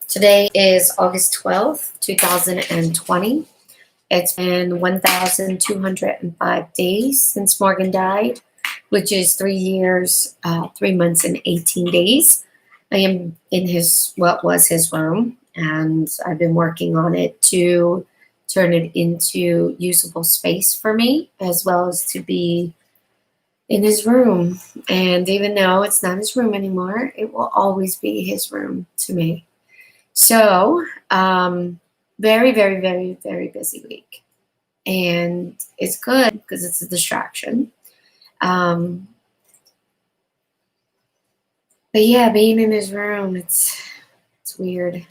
Today is August 12th, 2020. It's been 1,205 days since Morgan died, which is 3 years, 3 months, and 18 days. I am in what was his room, and I've been working on it to turn it into usable space for me, as well as to be in his room. And even though it's not his room anymore, it will always be his room to me. So, very, very, very, very busy week. And it's good because it's a distraction. But yeah, being in his room, it's weird.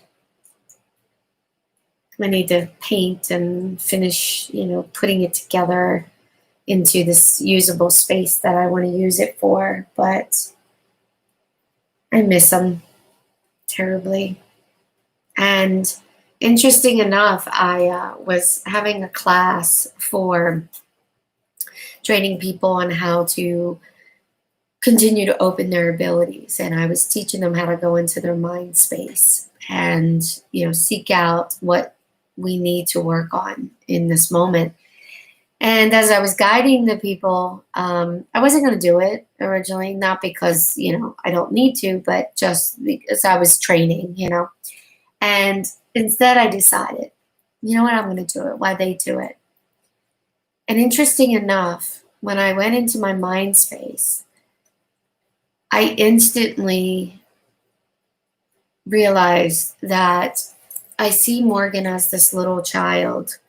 I need to paint and finish, putting it together into this usable space that I want to use it for. But I miss him terribly. And interesting enough, I was having a class for training people on how to continue to open their abilities. And I was teaching them how to go into their mind space and, seek out what we need to work on in this moment. And as I was guiding the people, I wasn't going to do it originally, not because, I don't need to, but just because I was training, And instead I decided, you know what, I'm going to do it while they do it. And interesting enough, when I went into my mind space, I instantly realized that I see Morgan as this little child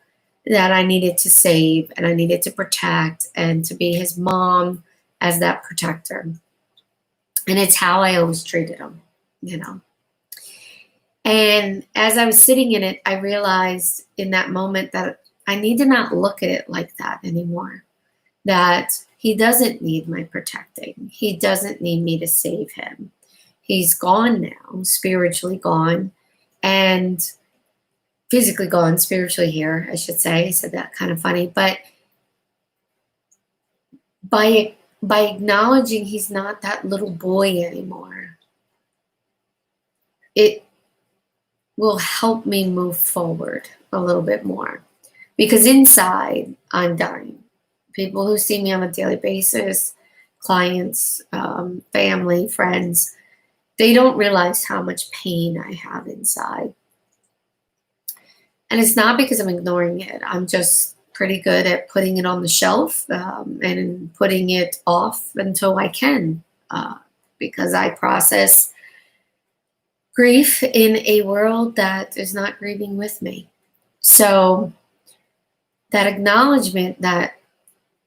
that I needed to save and I needed to protect and to be his mom as that protector. And it's how I always treated him, And as I was sitting in it, I realized in that moment that I need to not look at it like that anymore. That he doesn't need my protecting. He doesn't need me to save him. He's gone now, spiritually gone, and physically gone, spiritually here, I should say. I said that kind of funny. But by acknowledging he's not that little boy anymore, it will help me move forward a little bit more. Because inside, I'm dying. People who see me on a daily basis, clients, family, friends, they don't realize how much pain I have inside. And it's not because I'm ignoring it. I'm just pretty good at putting it on the shelf and putting it off until I can, because I process grief in a world that is not grieving with me. So that acknowledgement that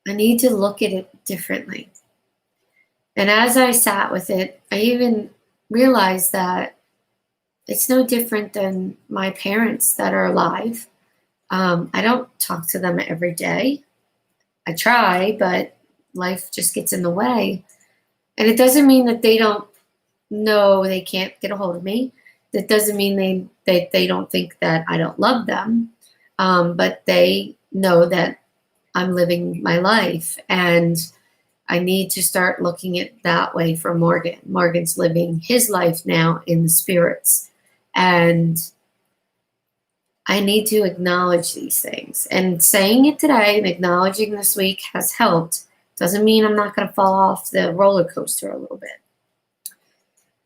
I need to look at it differently. And as I sat with it, I even realized that it's no different than my parents that are alive. I don't talk to them every day. I try, but life just gets in the way. And it doesn't mean that they don't know they can't get a hold of me. That doesn't mean they don't think that I don't love them. But they know that I'm living my life, and I need to start looking at it that way for Morgan. Morgan's living his life now in the spirits, and I need to acknowledge these things. And saying it today and acknowledging this week has helped. Doesn't mean I'm not going to fall off the roller coaster a little bit.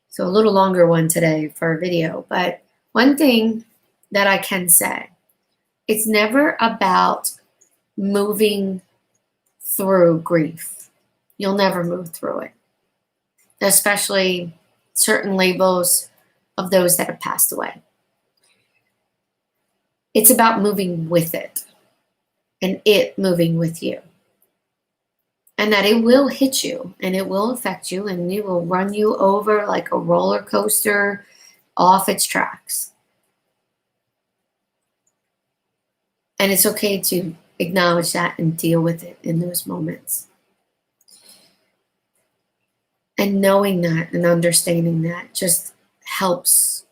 So a little longer one today for a video. But one thing that I can say, it's never about moving through grief. You'll never move through it, especially certain labels of those that have passed away. It's about moving with it and it moving with you. And that it will hit you and it will affect you and it will run you over like a roller coaster off its tracks. And it's okay to acknowledge that and deal with it in those moments. And knowing that and understanding that just helps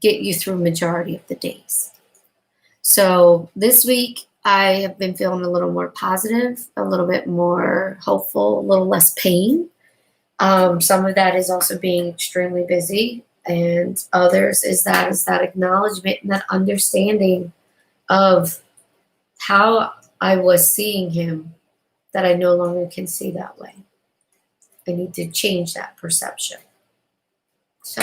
get you through majority of the days. So this week, I have been feeling a little more positive, a little bit more hopeful, a little less pain. Some of that is also being extremely busy, and others is that acknowledgement and that understanding of how I was seeing him that I no longer can see that way. I need to change that perception. So